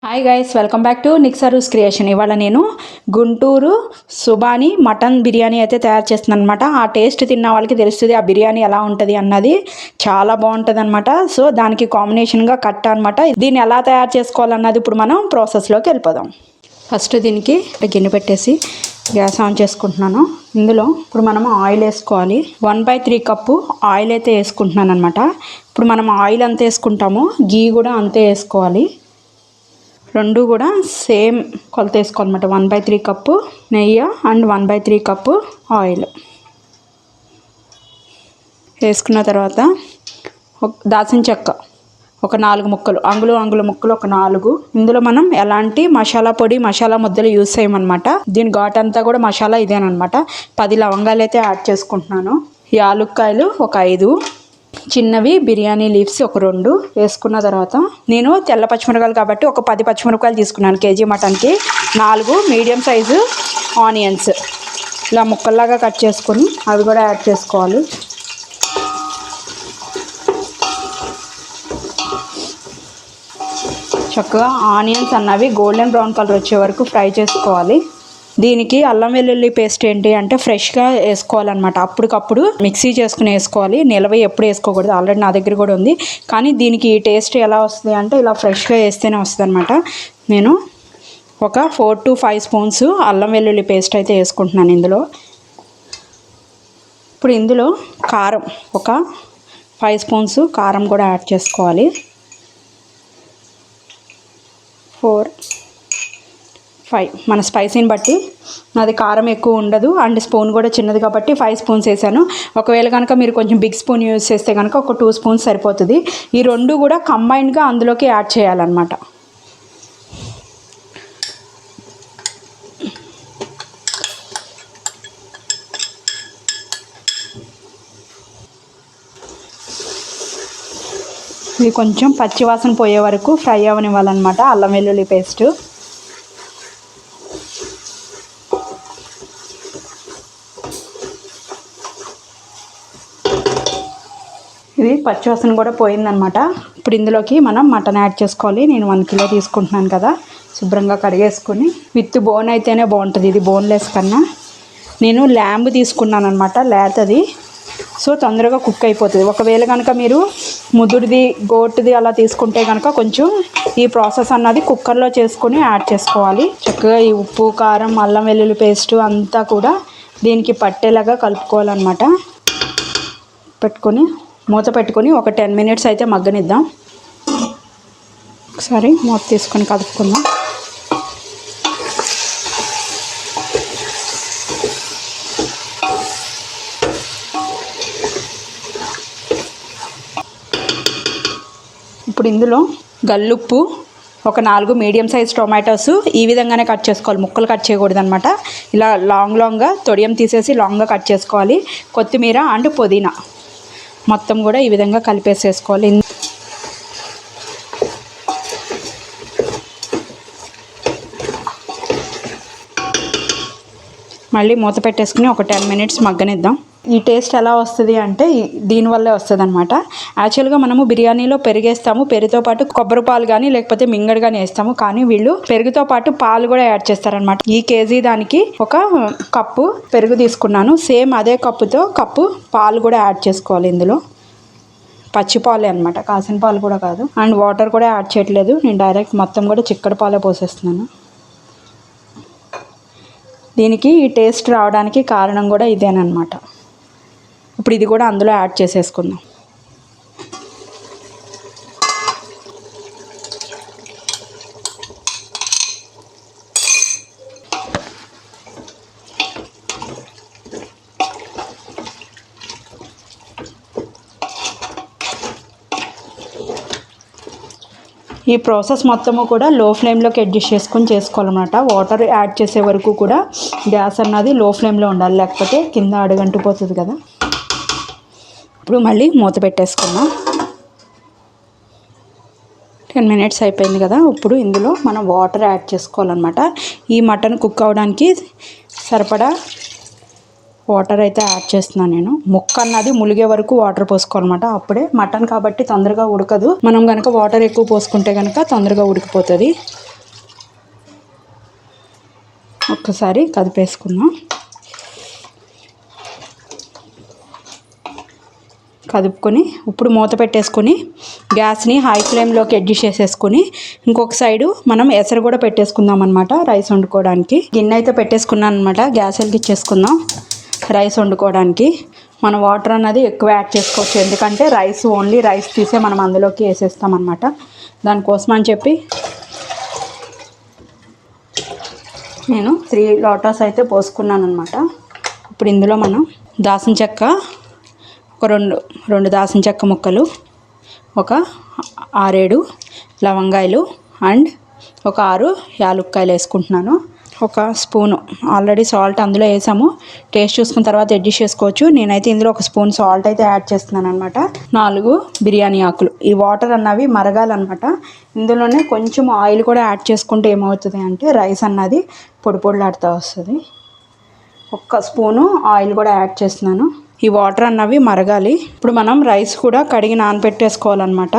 Hi guys, welcome back to నిక్సరూస్ creation. ఇవాళ నేను గుంటూరు సుబానీ మటన్ బిర్యానీ అయితే తయారు చేస్తున్నాను అనమాట. ఆ టేస్ట్ తిన్న వాళ్ళకి తెలుస్తుంది ఆ బిర్యానీ ఎలా ఉంటుంది అన్నది. చాలా బాగుంటుంది అనమాట. సో దానికి కాంబినేషన్గా కట్ట అనమాట. దీన్ని ఎలా తయారు చేసుకోవాలన్నది ఇప్పుడు మనం ప్రాసెస్లోకి వెళ్ళిపోదాం. ఫస్ట్ దీనికి గిన్నె పెట్టేసి గ్యాస్ ఆన్ చేసుకుంటున్నాను. ఇందులో ఇప్పుడు మనం ఆయిల్ వేసుకోవాలి. 1/3 కప్పు ఆయిల్ అయితే వేసుకుంటున్నాను అనమాట. ఇప్పుడు మనం ఆయిల్ అంతే వేసుకుంటామో గీ కూడా అంతే వేసుకోవాలి. రెండు కూడా సేమ్ కొలత వేసుకోవాలన్నమాట. 1/3 కప్పు నెయ్యి అండ్ 1/3 కప్పు ఆయిల్ వేసుకున్న తర్వాత దాల్చిన చెక్క ఒక 4 ముక్కలు, అంగుళం ముక్కలు ఒక 4. ఇందులో మనం ఎలాంటి మసాలా పొడి మసాలా ముద్దలు యూస్ చేయమన్నమాట. దీని ఘాట్ అంతా కూడా మసాలా ఇదేనమాట. 10 లవంగాలు అయితే యాడ్ చేసుకుంటున్నాను. యాలుక్కాయలు ఒక 5, చిన్నవి బిర్యానీ లీవ్స్ ఒక 2 వేసుకున్న తర్వాత నేను తెల్ల పచ్చిమిరపకాయలు కాబట్టి ఒక 10 పచ్చిమిరపకాయలు తీసుకున్నాను. కేజీ మటన్కి 4 మీడియం సైజు ఆనియన్స్ ఇలా ముక్కల్లాగా కట్ చేసుకొని అవి కూడా యాడ్ చేసుకోవాలి. చక్కగా ఆనియన్స్ అన్నవి గోల్డెన్ బ్రౌన్ కలర్ వచ్చే వరకు ఫ్రై చేసుకోవాలి. దీనికి అల్లం వెల్లుల్లి పేస్ట్ ఏంటి అంటే ఫ్రెష్గా వేసుకోవాలన్నమాట. అప్పటికప్పుడు మిక్సీ చేసుకుని వేసుకోవాలి. నిలవ ఎప్పుడు వేసుకోకూడదు. ఆల్రెడీ నా దగ్గర కూడా ఉంది. కానీ దీనికి టేస్ట్ ఎలా వస్తుంది అంటే ఇలా ఫ్రెష్గా వేస్తేనే వస్తుంది అనమాట. నేను ఒక 4 to 5 స్పూన్స్ అల్లం వెల్లుల్లి పేస్ట్ అయితే వేసుకుంటున్నాను ఇందులో. ఇప్పుడు ఇందులో కారం ఒక 5 స్పూన్స్ కారం కూడా యాడ్ చేసుకోవాలి. 4, 5 మన స్పైసీని బట్టి. నాది కారం ఎక్కువ ఉండదు అండ్ స్పూన్ కూడా చిన్నది కాబట్టి 5 స్పూన్స్ వేసాను. ఒకవేళ కనుక మీరు కొంచెం బిగ్ స్పూన్ యూజ్ చేస్తే కనుక ఒక 2 స్పూన్స్ సరిపోతుంది. ఈ రెండు కూడా కంబైన్డ్గా అందులోకి యాడ్ చేయాలన్నమాట. ఇది కొంచెం పచ్చివాసన పోయే వరకు ఫ్రై అవనివ్వాలన్నమాట అల్లం వెల్లుల్లి పేస్ట్. ఇది పచ్చివాసన కూడా పోయిందనమాట. ఇప్పుడు ఇందులోకి మనం మటన్ యాడ్ చేసుకోవాలి. నేను 1 కిలో తీసుకుంటున్నాను కదా, శుభ్రంగా కడిగేసుకొని. విత్ బోన్ అయితేనే బాగుంటుంది, ఇది బోన్లెస్ కన్నా. నేను ల్యాంబ్ తీసుకున్నాను అనమాట, లేతది. సో తొందరగా కుక్ అయిపోతుంది. ఒకవేళ కనుక మీరు ముదురుది గోటుది అలా తీసుకుంటే కనుక కొంచెం ఈ ప్రాసెస్ అన్నది కుక్కర్లో చేసుకొని యాడ్ చేసుకోవాలి. చక్కగా ఈ ఉప్పు కారం అల్లం వెల్లుల్లి పేస్ట్ అంతా కూడా దీనికి పట్టేలాగా కలుపుకోవాలన్నమాట. పెట్టుకొని మూత పెట్టుకొని ఒక 10 మినిట్స్ అయితే మగ్గనిద్దాం. ఒకసారి మూత తీసుకొని కలుపుకుందాం. ఇప్పుడు ఇందులో గల్లుప్పు ఒక 4 మీడియం సైజ్ టొమాటోస్ ఈ విధంగానే కట్ చేసుకోవాలి. ముక్కలు కట్ చేయకూడదు అనమాట. ఇలా లాంగ్గా తొడియం తీసేసి లాంగ్గా కట్ చేసుకోవాలి. కొత్తిమీర అండ్ పుదీనా మొత్తం కూడా ఈ విధంగా కలిపేసేసుకోవాలి. మళ్ళీ మూత పెట్టేసుకుని ఒక 10 మినిట్స్ మగ్గనిద్దాం. ఈ టేస్ట్ ఎలా వస్తుంది అంటే దీనివల్లే వస్తుంది అనమాట. యాక్చువల్గా మనము బిర్యానీలో పెరిగేస్తాము, పెరుగుతో పాటు కొబ్బరి పాలు కానీ లేకపోతే మింగడు కానీ వేస్తాము. కానీ వీళ్ళు పెరుగుతో పాటు పాలు కూడా యాడ్ చేస్తారనమాట. ఈ కేజీ దానికి ఒక కప్పు పెరుగు తీసుకున్నాను. సేమ్ అదే కప్పుతో కప్పు పాలు కూడా యాడ్ చేసుకోవాలి. ఇందులో పచ్చి పాలే అనమాట, కాసిన పాలు కూడా కాదు. అండ్ వాటర్ కూడా యాడ్ చేయట్లేదు. నేను డైరెక్ట్ మొత్తం కూడా చిక్కడి పాలే పోసేస్తున్నాను. దీనికి ఈ టేస్ట్ రావడానికి కారణం కూడా ఇదేనమాట. ఇప్పుడు ఇది కూడా అందులో యాడ్ చేసేసుకుందాం. ఈ ప్రాసెస్ మొత్తము కూడా లో ఫ్లేమ్లోకి అడ్జస్ట్ చేసుకొని చేసుకోవాలన్నమాట. వాటర్ యాడ్ చేసే వరకు కూడా గ్యాస్ అన్నది లో ఫ్లేమ్లో ఉండాలి, లేకపోతే కింద అడుగంటిపోతుంది కదా. ఇప్పుడు మళ్ళీ మూత పెట్టేసుకుందాం. 10 మినిట్స్ అయిపోయింది కదా. ఇప్పుడు ఇందులో మనం వాటర్ యాడ్ చేసుకోవాలన్నమాట. ఈ మటన్ కుక్ అవ్వడానికి సరిపడా వాటర్ అయితే యాడ్ చేస్తున్నాను నేను. ముక్క అన్నది ములిగే వరకు వాటర్ పోసుకోవాలన్నమాట. అప్పుడే మటన్ కాబట్టి తొందరగా ఉడకదు. మనం కనుక వాటర్ ఎక్కువ పోసుకుంటే కనుక తొందరగా ఉడికిపోతుంది. ఒక్కసారి కదిపేసుకుందాం. కదుపుకొని ఇప్పుడు మూత పెట్టేసుకొని గ్యాస్ని హై ఫ్లేమ్లోకి అడ్జస్ట్ చేసేసుకొని ఇంకొక సైడు మనం ఎసరు కూడా పెట్టేసుకుందాం అనమాట. రైస్ వండుకోవడానికి గిన్నె అయితే పెట్టేసుకున్నాను అనమాట. గ్యాస్ వెలిగించేసుకుందాం. రైస్ వండుకోవడానికి మనం వాటర్ అన్నది ఎక్కువ యాడ్ చేసుకోవచ్చు, ఎందుకంటే రైస్ ఓన్లీ రైస్ తీసే మనం అందులోకి వేసేస్తాం అనమాట. దానికోసం అని చెప్పి నేను 3 లోటాస్ అయితే పోసుకున్నాను అనమాట. ఇప్పుడు ఇందులో మనం దాల్చిన చెక్క ఒక రెండు దాల్చిన చెక్క ముక్కలు, ఒక 6-7 లవంగాయలు అండ్ ఒక 6 యాలుక్కాయలు వేసుకుంటున్నాను. ఒక స్పూను ఆల్రెడీ సాల్ట్ అందులో వేసాము, టేస్ట్ చూసుకున్న తర్వాత అడ్జస్ట్ చేసుకోవచ్చు. నేనైతే ఇందులో ఒక స్పూన్ సాల్ట్ అయితే యాడ్ చేస్తున్నాను అనమాట. 4 బిర్యానీ ఆకులు. ఈ వాటర్ అన్నవి మరగాలన్నమాట. ఇందులోనే కొంచెం ఆయిల్ కూడా యాడ్ చేసుకుంటే ఏమవుతుంది అంటే రైస్ అన్నది పొడి పొడిలాడుతూ వస్తుంది. ఒక్క స్పూను ఆయిల్ కూడా యాడ్ చేస్తున్నాను. ఈ వాటర్ అన్నవి మరగాలి. ఇప్పుడు మనం రైస్ కూడా కడిగి నానబెట్టేసుకోవాలన్నమాట.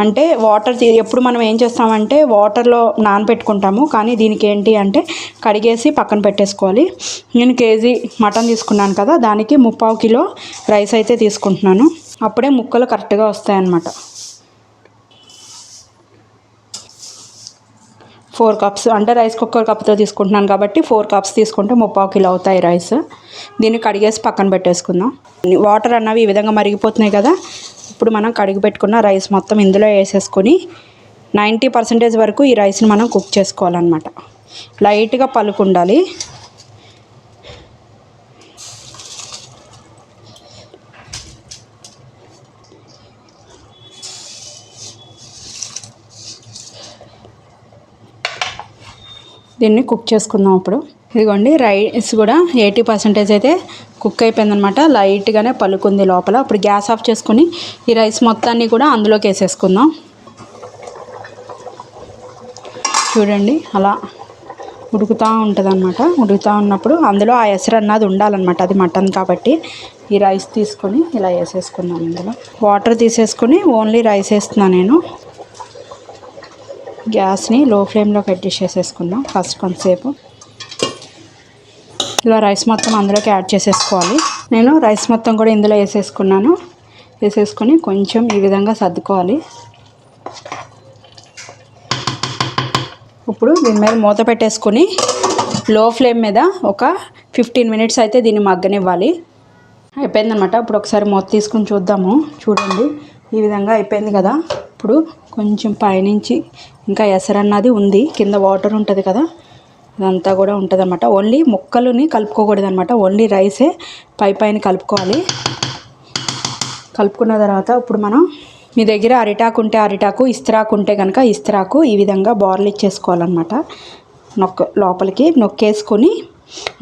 అంటే వాటర్ ఎప్పుడు మనం ఏం చేస్తామంటే వాటర్లో నానబెట్టుకుంటాము, కానీ దీనికి ఏంటి అంటే కడిగేసి పక్కన పెట్టేసుకోవాలి. నేను కేజీ మటన్ తీసుకున్నాను కదా, దానికి 3/4 కిలో రైస్ అయితే తీసుకుంటున్నాను. అప్పుడే ముక్కలు కరెక్ట్గా వస్తాయన్నమాట. 4 కప్స్ అంటే రైస్ కుక్కర్ కప్తో తీసుకుంటున్నాను కాబట్టి 4 కప్స్ తీసుకుంటే 3/4 కిలో అవుతాయి రైస్. దీన్ని కడిగేసి పక్కన పెట్టేసుకుందాం. వాటర్ అన్నవి ఈ విధంగా మరిగిపోతున్నాయి కదా. ఇప్పుడు మనం కడిగి పెట్టుకున్న రైస్ మొత్తం ఇందులో వేసేసుకొని 90% వరకు ఈ రైస్ని మనం కుక్ చేసుకోవాలన్నమాట. లైట్గా పలుకు ఉండాలి. దీన్ని కుక్ చేసుకుందాం. ఇప్పుడు ఇదిగోండి రైస్ కూడా 80% అయితే కుక్ అయిపోయిందనమాట. లైట్గానే పలుకుంది లోపల. ఇప్పుడు గ్యాస్ ఆఫ్ చేసుకుని ఈ రైస్ మొత్తాన్ని కూడా అందులోకి వేసేసుకుందాం. చూడండి అలా ఉడుకుతూ ఉంటుంది అనమాట. ఉడుకుతూ ఉన్నప్పుడు అందులో ఆ ఎసరు అన్నది ఉండాలన్నమాట. అది మటన్ కాబట్టి ఈ రైస్ తీసుకొని ఇలా వేసేసుకున్నాను. ఇందులో వాటర్ తీసేసుకొని ఓన్లీ రైస్ వేస్తున్నాను నేను. గ్యాస్ని లో ఫ్లేమ్లోకి అడ్జస్ట్ చేసేసుకుందాం. ఫస్ట్ కొంతసేపు ఇలా రైస్ మొత్తం అందులోకి యాడ్ చేసేసుకోవాలి. నేను రైస్ మొత్తం కూడా ఇందులో వేసేసుకున్నాను. వేసేసుకొని కొంచెం ఈ విధంగా సర్దుకోవాలి. ఇప్పుడు దీని మీద మూత పెట్టేసుకొని లో ఫ్లేమ్ మీద ఒక 15 మినిట్స్ అయితే దీన్ని మగ్గనివ్వాలి. అయిపోయిందనమాట. ఇప్పుడు ఒకసారి మూత తీసుకుని చూద్దాము. చూడండి ఈ విధంగా అయిపోయింది కదా. ఇప్పుడు కొంచెం పైనుంచి ఇంకా ఎసరన్నది ఉంది, కింద వాటర్ ఉంటుంది కదా, అదంతా కూడా ఉంటుంది అన్నమాట. ఓన్లీ ముక్కలని కలుపుకోకూడదు అనమాట. ఓన్లీ రైసే పైన కలుపుకోవాలి. కలుపుకున్న తర్వాత ఇప్పుడు మనం మీ దగ్గర అరిటాకు ఉంటే అరిటాకు, ఇస్త్రాకు ఉంటే కనుక ఇస్త్రాకు ఈ విధంగా బార్లు ఇచ్చేసుకోవాలన్నమాట. లోపలికి నొక్కేసుకొని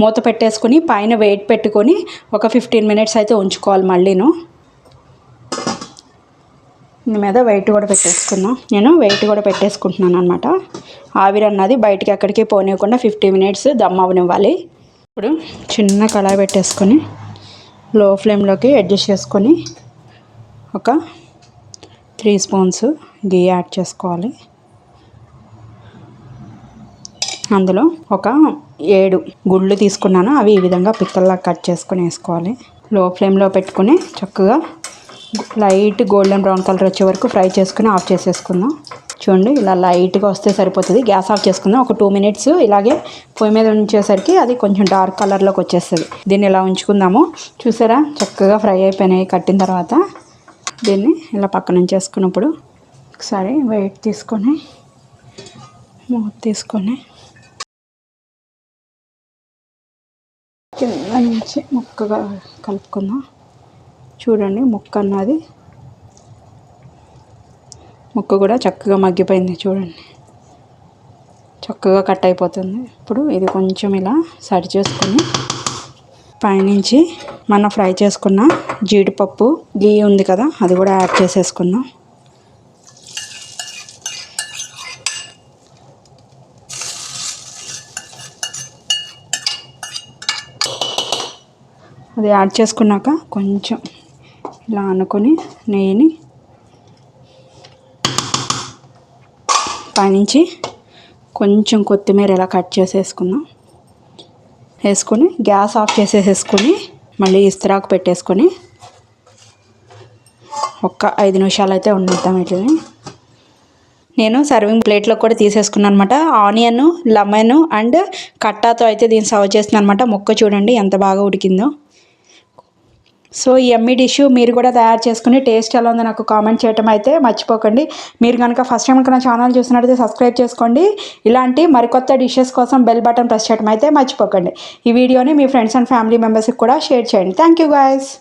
మూత పెట్టేసుకొని పైన వెయిట్ పెట్టుకొని ఒక 15 మినిట్స్ అయితే ఉంచుకోవాలి. మళ్ళీను దీని మీద వెయిట్ కూడా పెట్టేసుకుందాం. నేను వెయిట్ కూడా పెట్టేసుకుంటున్నాను అనమాట. ఆవిరి అన్నది బయటికి ఎక్కడికి పోనివ్వకుండా 50 మినిట్స్ దమ్ అవ్వనివ్వాలి. ఇప్పుడు చిన్న కళాయి పెట్టేసుకొని లో ఫ్లేమ్లోకి అడ్జస్ట్ చేసుకొని ఒక 3 స్పూన్స్ గీ యాడ్ చేసుకోవాలి. అందులో ఒక 7 గుళ్ళు తీసుకున్నాను. అవి ఈ విధంగా పిక్కల్లా కట్ చేసుకొని వేసుకోవాలి. లో ఫ్లేమ్లో పెట్టుకొని చక్కగా లైట్ గోల్డెన్ బ్రౌన్ కలర్ వచ్చే వరకు ఫ్రై చేసుకుని ఆఫ్ చేసేసుకుందాం. చూడండి ఇలా లైట్గా వస్తే సరిపోతుంది. గ్యాస్ ఆఫ్ చేసుకుందాం. ఒక 2 మినిట్స్ ఇలాగే పొయ్యి మీద ఉంచేసరికి అది కొంచెం డార్క్ కలర్లోకి వచ్చేస్తుంది. దీన్ని ఇలా ఉంచుకుందాము. చూసారా చక్కగా ఫ్రై అయిపోయినాయి. కట్టిన తర్వాత దీన్ని ఇలా పక్కన ఉంచేసుకున్నప్పుడు ఒకసారి వెయిట్ తీసుకొని మూత తీసుకొని కింద నుంచి ముక్కగా కలుపుకుందాం. చూడండి ముక్క అన్నది ముక్క కూడా చక్కగా మగ్గిపోయింది. చూడండి చక్కగా కట్ అయిపోతుంది. ఇప్పుడు ఇది కొంచెం ఇలా సరి చేసుకొని పైనుంచి మనం ఫ్రై చేసుకున్న జీడిపప్పు గీ ఉంది కదా, అది కూడా యాడ్ చేసేసుకుందాం. అది యాడ్ చేసుకున్నాక కొంచెం ఇలా అనుకొని నెయ్యిని పైనుంచి కొంచెం కొత్తిమీర ఇలా కట్ చేసేసుకుందాం. వేసుకొని గ్యాస్ ఆఫ్ చేసేసుకొని మళ్ళీ ఇస్తరాకు పెట్టేసుకొని ఒక్క 5 నిమిషాలు అయితే ఉండిద్దాం వీటిని. నేను సర్వింగ్ ప్లేట్లో కూడా తీసేసుకున్నాను అనమాట. ఆనియన్, లెమన్ అండ్ కట్టాతో అయితే దీన్ని సర్వ్ చేస్తున్నాను అనమాట. ముక్క చూడండి ఎంత బాగా ఉడికిందో. సో ఈ యమ్మీ డిష్ మీరు కూడా తయారు చేసుకుని టేస్ట్ ఎలా ఉందో నాకు కామెంట్ చేయడం అయితే మర్చిపోకండి. మీరు కనుక ఫస్ట్ టైం నా ఛానల్ చూసినట్టయితే సబ్స్క్రైబ్ చేసుకోండి. ఇలాంటి మరికొత్త డిషెస్ కోసం బెల్ బటన్ ప్రెస్ చేయడం అయితే మర్చిపోకండి. ఈ వీడియోని మీ ఫ్రెండ్స్ అండ్ ఫ్యామిలీ మెంబర్స్కి కూడా షేర్ చేయండి. Thank you guys.